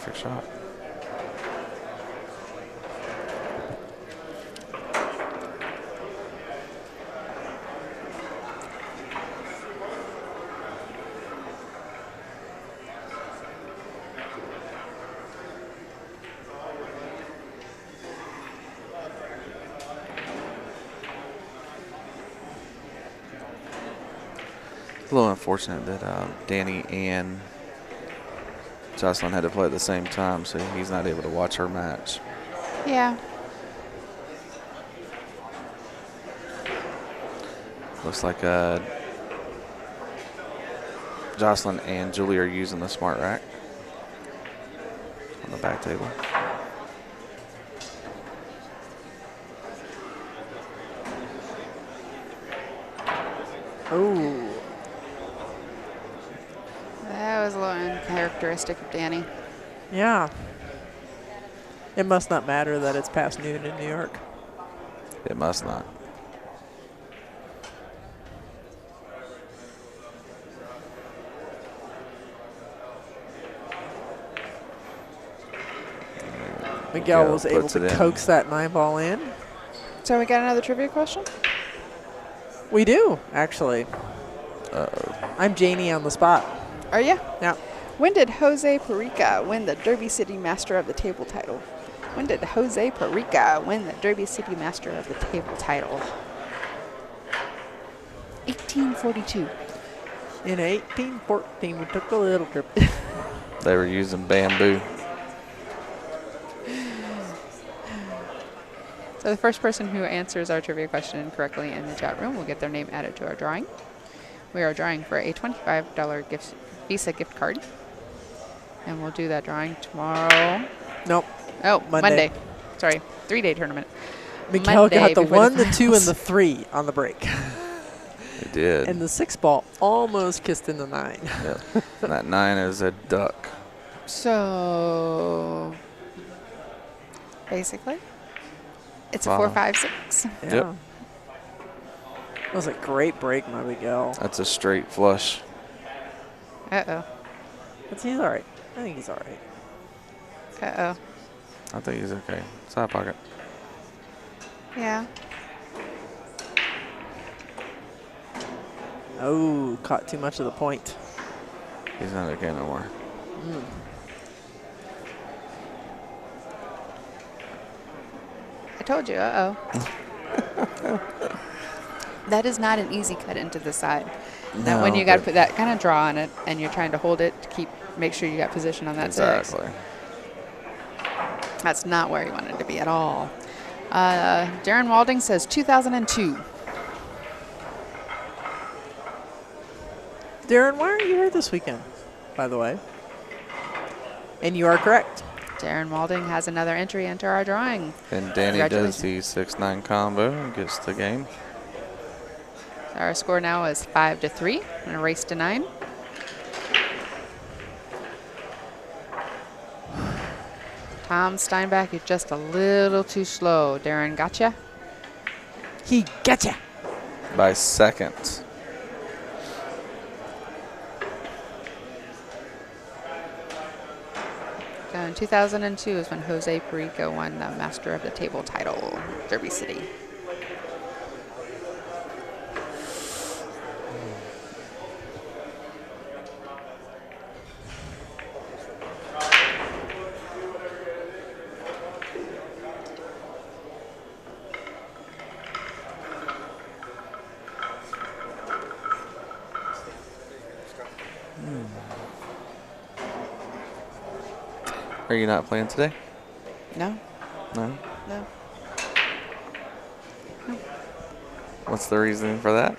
perfect shot. A little unfortunate that Danny and Jocelyn had to play at the same time, so he's not able to watch her match. Yeah. Looks like Jocelyn and Julie are using the smart rack on the back table. Oh. That was a little uncharacteristic of Danny. Yeah. It must not matter that it's past noon in New York. It must not. Miguel was able to coax that 9-ball in. So we got another trivia question? We do, actually. Uh-oh. I'm Janie on the spot. Are you? Yeah. When did Jose Perica win the Derby City Master of the Table title? When did Jose Perica win the Derby City Master of the Table title? 1842. In 1814, we took a little trip. They were using bamboo. So the first person who answers our trivia question correctly in the chat room will get their name added to our drawing. We are drawing for a $25 Visa gift card. And we'll do that drawing tomorrow. Nope. Oh, Monday. Sorry, 3-day tournament. Miguel got the before 1, the finals. 2, and the 3 on the break. It did. And the 6-ball almost kissed in the 9. Yep. And that 9 is a duck. So basically, it's a Wow. 4, 5, 6. Yeah. Yep. That was a great break, my Miguel. That's a straight flush. Uh-oh. But he's all right. I think he's all right. Uh-oh. I think he's okay. Side pocket. Yeah. Oh, caught too much of the point. He's not okay no more. I told you, uh-oh. That is not an easy cut into the side. Now, when you got to put that kind of draw on it and you're trying to hold it to make sure you got position on that exactly. 6. That's not where you wanted to be at all. Darren Walding says 2002. Darren, why aren't you here this weekend, by the way? And you are correct. Darren Walding has another entry into our drawing. And Danny does the 6-9 combo and gets the game. Our score now is 5-3 in a race to 9. Tom Steinbach is just a little too slow. Darren, gotcha? He gotcha. By seconds. So in 2002 is when Jose Perica won the Master of the Table title, Derby City. Are you not playing today? No, No? no. What's the reason for that?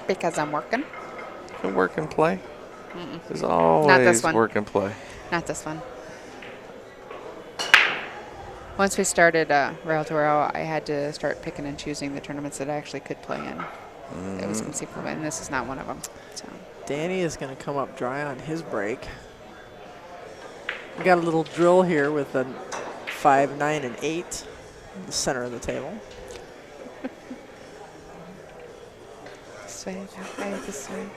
Because I'm working. You can work and play. There's Not always this one. work and play. Not this one. Once we started Rail to Rail, I had to start picking and choosing the tournaments that I actually could play in. It was conceivable, and this is not one of them. So. Danny is going to come up dry on his break. We got a little drill here with a 5, 9, and 8 in the center of the table. This way, that way, this way.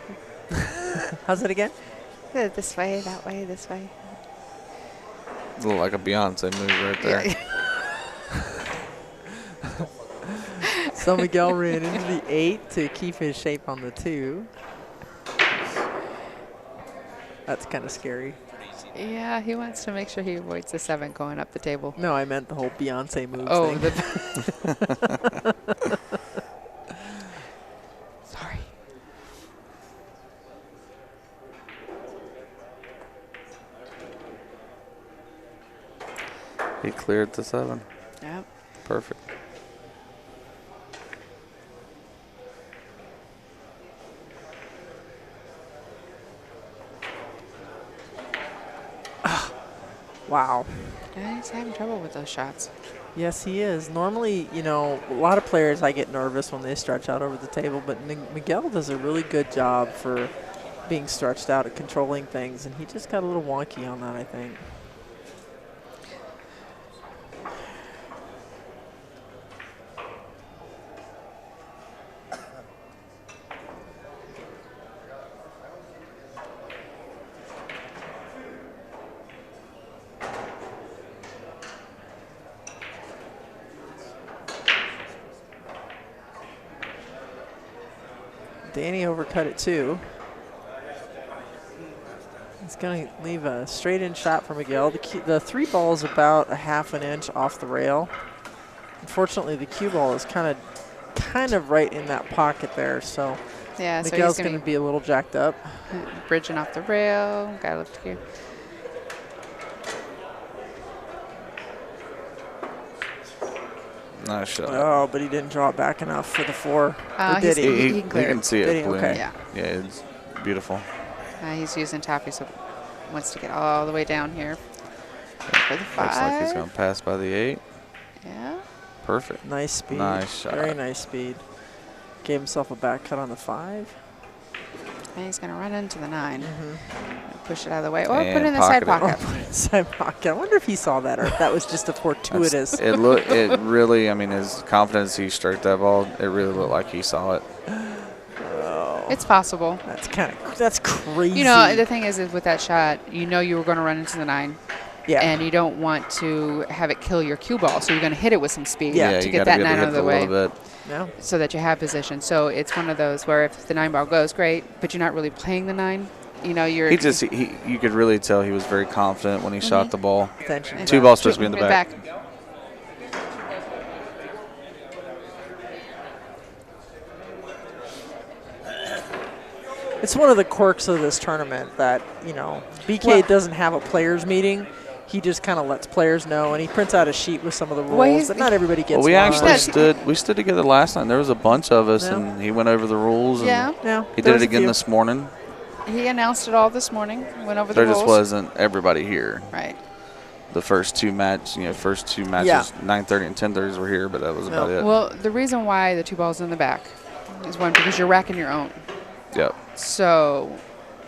How's it again? This way, that way, this way. It looked like a Beyonce move right there. Yeah. So Miguel ran into the 8 to keep his shape on the 2. That's kind of scary. Yeah, he wants to make sure he avoids the 7 going up the table. No, I meant the whole Beyonce move Oh, thing. Sorry. He cleared the 7. Yep. Perfect. Wow. Yeah, he's having trouble with those shots. Yes, he is. Normally, you know, a lot of players, I get nervous when they stretch out over the table, but Miguel does a really good job for being stretched out at controlling things, and he just got a little wonky on that, I think. Danny overcut it too. He's going to leave a straight-in shot for Miguel. The 3 ball is about a ½ an inch off the rail. Unfortunately, the cue ball is kind of right in that pocket there, so Yeah, Miguel's so going to be a little jacked up. bridging off the rail. Got to lift cue. Nice shot. Oh, but he didn't draw it back enough for the 4. Or did He He can clear can it. see Did it. he? Blue. Okay. Yeah. Yeah, it's beautiful. He's using taffy, so wants to get all the way down here for the 5. Looks like he's going to pass by the 8. Yeah. Perfect. Nice speed. Nice shot. Very nice speed. Gave himself a back cut on the 5. And he's going to run into the 9. Mm-hmm. Push it out of the way. Or And put it in the side pocket it. pocket. Side pocket. I wonder if he saw that or if that was just a fortuitous. It really, I mean, his confidence he stroked that ball, it really looked like he saw it. It's possible. That's crazy. You know, the thing is with that shot, you know you were going to run into the 9. Yeah. And you don't want to have it kill your cue ball, so you're going to hit it with some speed Yeah, to you get gotta that be able 9 to out hit of it the a way, little bit. Yeah. so that you have position. So it's one of those where if the 9 ball goes, great, but you're not really playing the 9. You know, you're You could really tell he was very confident when he shot the ball. Attention. 2 balls supposed to be in the back. It's one of the quirks of this tournament that, you know, BK doesn't have a players meeting. He just kind of lets players know, and he prints out a sheet with some of the rules, but not everybody gets Well, we one. actually stood together last night. There was a bunch of us, and he went over the rules. Yeah. And Yeah, he there did was it a again few. this morning. He announced it all this morning. Went over the There rules. just wasn't everybody here. Right. The first two matches, Yeah. 9:30 and 10:30s were here, but that was about it. Well, the reason why the 2 balls in the back is one, because you're racking your own. Yep. So,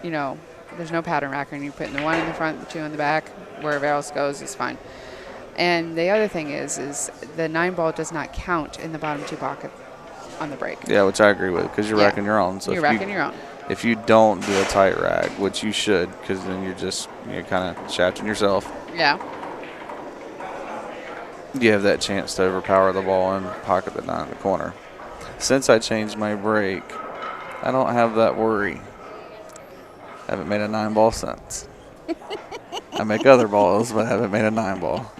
you know, there's no pattern racking. You're putting the 1 in the front, the 2 in the back. Wherever else goes is fine. And the other thing is the 9 ball does not count in the bottom 2 pocket on the break. Yeah, which I agree with, because you're Yeah. racking your own. So You're if racking your own. If you don't do a tight rack, which you should, because then you're kind of shafting yourself. Yeah. You have that chance to overpower the ball and pocket the 9 in the corner. Since I changed my break, I don't have that worry. I haven't made a 9 ball since. I make other balls, but I haven't made a 9 ball.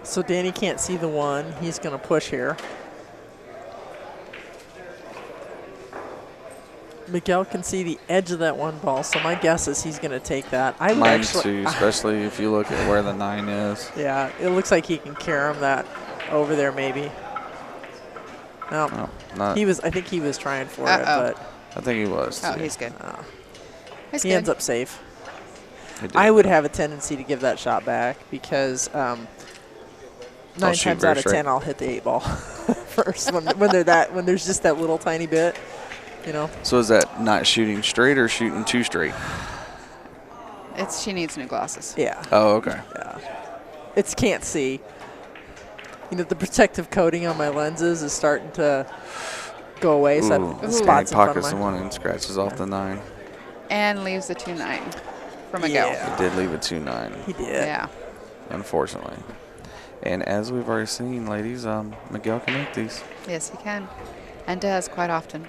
So Danny can't see the 1. He's going to push here. Miguel can see the edge of that 1 ball, so my guess is he's going to take that. I would Mine actually, too, especially if you look at where the 9 is. Yeah, it looks like he can carry him that over there maybe. No, No, not. I think he was trying for it, Uh-oh. but I think he was. Oh, too. he's good. He's he good. ends up safe. He did. I would have a tendency to give that shot back because 9 shoot times very out of straight. 10 I'll hit the 8 ball first when there's just that little tiny bit, you know. So is that not shooting straight or shooting 2 straight? She needs new glasses. Yeah. Oh, okay. Yeah. It's can't see. You know, the protective coating on my lenses is starting to go away, so Ooh. the He spots in front of pockets the my 1 and scratches off the 9. And leaves the 2-9 for Miguel. Yeah. He did leave a 2-9. He did. Yeah. Unfortunately. And as we've already seen, ladies, Miguel can make these. Yes, he can. And does quite often.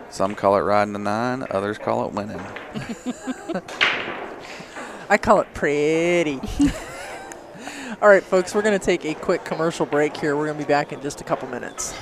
Some call it riding the 9, others call it winning. I call it pretty. All right, folks, we're going to take a quick commercial break here. We're going to be back in just a couple minutes.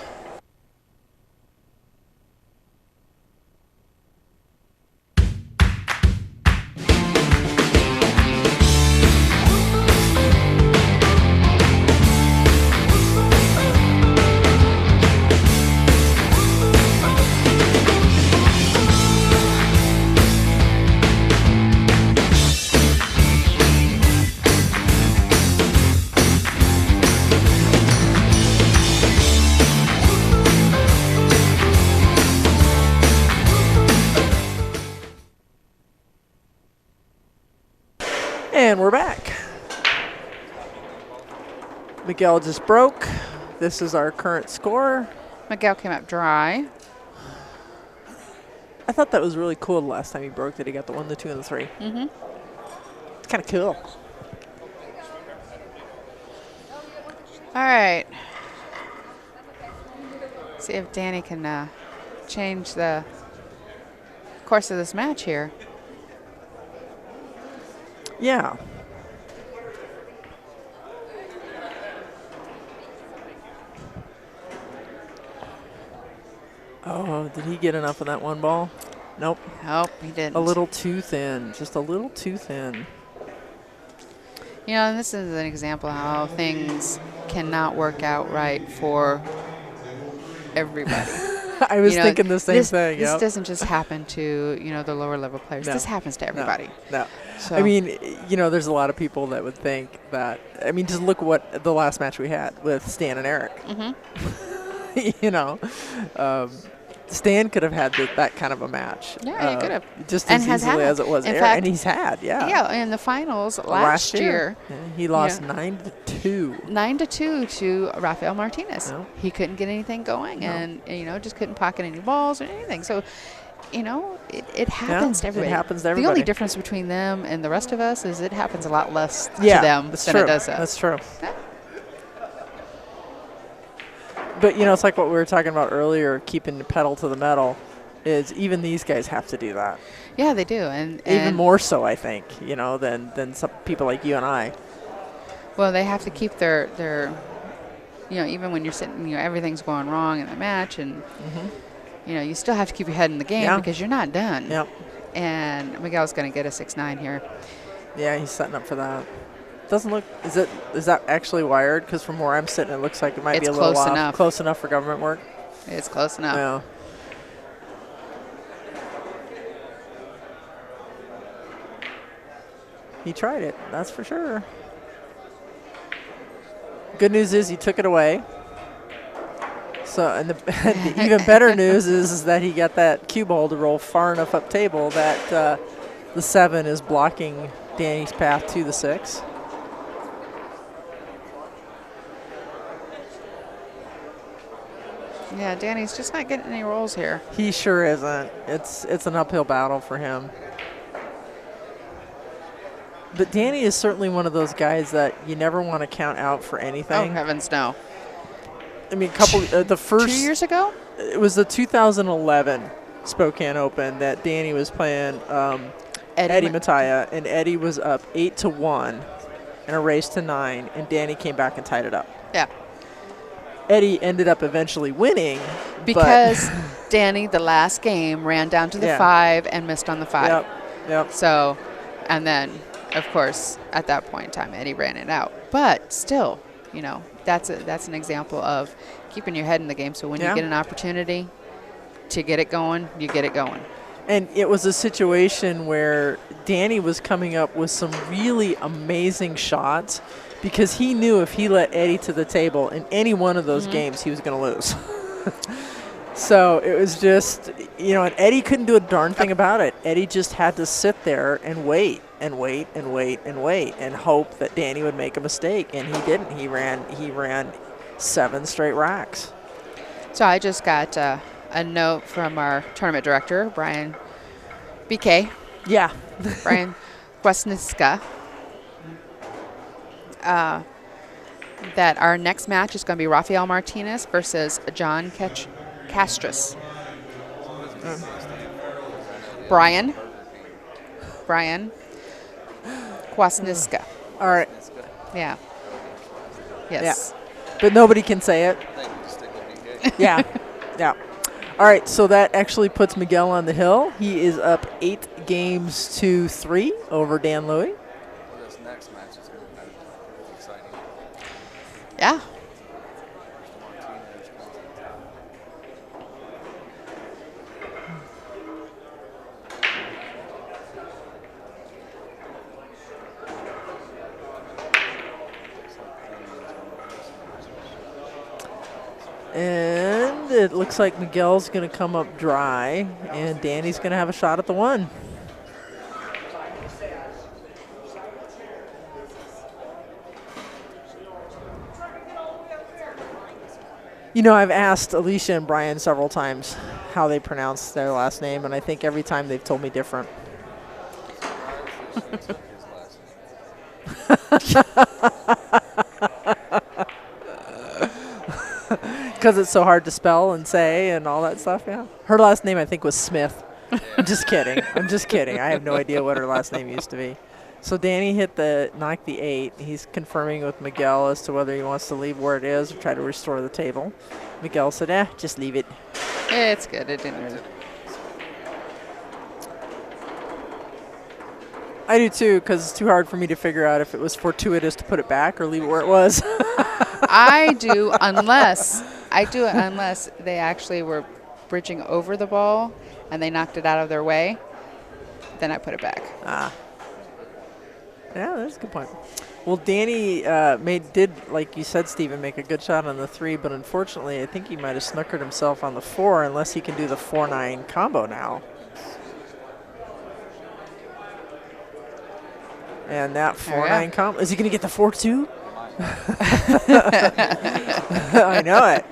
And we're back. Miguel just broke. This is our current score. Miguel came up dry. I thought that was really cool the last time he broke that he got the 1, the 2, and the 3. Mm-hmm. It's kind of cool. All right. See if Danny can change the course of this match here. Yeah. Oh, did he get enough of that one ball? Nope. Nope, he didn't. A little too thin. Just a little too thin. You know, and this is an example how things cannot work out right for everybody. I was thinking the same thing. This yep. doesn't just happen to, the lower level players. No. This happens to everybody. No. So. I mean, there's a lot of people that would think that. I mean, just look what the last match we had with Stan and Eric. Mm-hmm. Stan could have had that kind of a match. Yeah, he could have. Just and as easily as it was Eric. And he's had, yeah. Yeah, in the finals last year. Yeah, he lost 9-2. 9-2 to Rafael Martinez. No. He couldn't get anything going and, just couldn't pocket any balls or anything. So, it happens to everybody. It happens to everybody. The only difference between them and the rest of us is it happens a lot less to them than true. it does us. That's true. Yeah. But, it's like what we were talking about earlier, keeping the pedal to the metal, is even these guys have to do that. Yeah, they do. And even more so, I think, than some people like you and I. Well, they have to keep their even when you're sitting, everything's going wrong in the match and, you still have to keep your head in the game because you're not done. Yep. And Miguel's going to get a 6-9 here. Yeah, he's setting up for that. Doesn't look. Is that actually wired? Because from where I'm sitting, it looks like it might be a little off. Close enough for government work. It's close enough. Yeah. He tried it. That's for sure. Good news is he took it away. So, and the even better news is that he got that cue ball to roll far enough up table that the 7 is blocking Danny's path to the 6. Yeah, Danny's just not getting any rolls here. He sure isn't. It's an uphill battle for him. But Danny is certainly one of those guys that you never want to count out for anything. Oh, heavens, no. I mean, the first 2 years ago? It was the 2011 Spokane Open that Danny was playing Eddie Mattia, and Eddie was up 8-1 in a race to 9, and Danny came back and tied it up. Yeah. Eddie ended up eventually winning. Because Danny, the last game, ran down to the 5 and missed on the 5. Yep. So, and then, of course, at that point in time, Eddie ran it out. But still, that's an example of keeping your head in the game. So when you get an opportunity to get it going, you get it going. And it was a situation where Danny was coming up with some really amazing shots because he knew if he let Eddie to the table in any one of those games, he was going to lose. So it was just, and Eddie couldn't do a darn thing about it. Eddie just had to sit there and wait and wait and wait and wait and hope that Danny would make a mistake, and he didn't. He ran 7 straight racks. So I just got a note from our tournament director, Brian BK, Yeah. Brian Kwasniewska, that our next match is going to be Rafael Martinez versus John Castris. Brian Kwasniewska. All right. Yeah. Yes. But nobody can say it. Yeah. Yeah. All right, so that actually puts Miguel on the hill. He is up 8 games to 3 over Dan Louie. Well, this next match is going to be exciting. Yeah. And it looks like Miguel's going to come up dry, and Danny's going to have a shot at the 1. You know, I've asked Alicia and Brian several times how they pronounce their last name, and I think every time they've told me different. Because it's so hard to spell and say and all that stuff, yeah. Her last name, I think, was Smith. I'm just kidding. I'm just kidding. I have no idea what her last name used to be. So Danny knocked the 8. He's confirming with Miguel as to whether he wants to leave where it is or try to restore the table. Miguel said, just leave it. It's good. It didn't really. I do too, because it's too hard for me to figure out if it was fortuitous to put it back or leave it where it was. I do unless they actually were bridging over the ball and they knocked it out of their way. Then I put it back. Ah. Yeah, that's a good point. Well, Danny did, like you said, Stephen, make a good shot on the 3, but unfortunately, I think he might have snookered himself on the 4 unless he can do the 4-9 combo now. And that 4-9 combo, is he going to get the 4-2? I know it.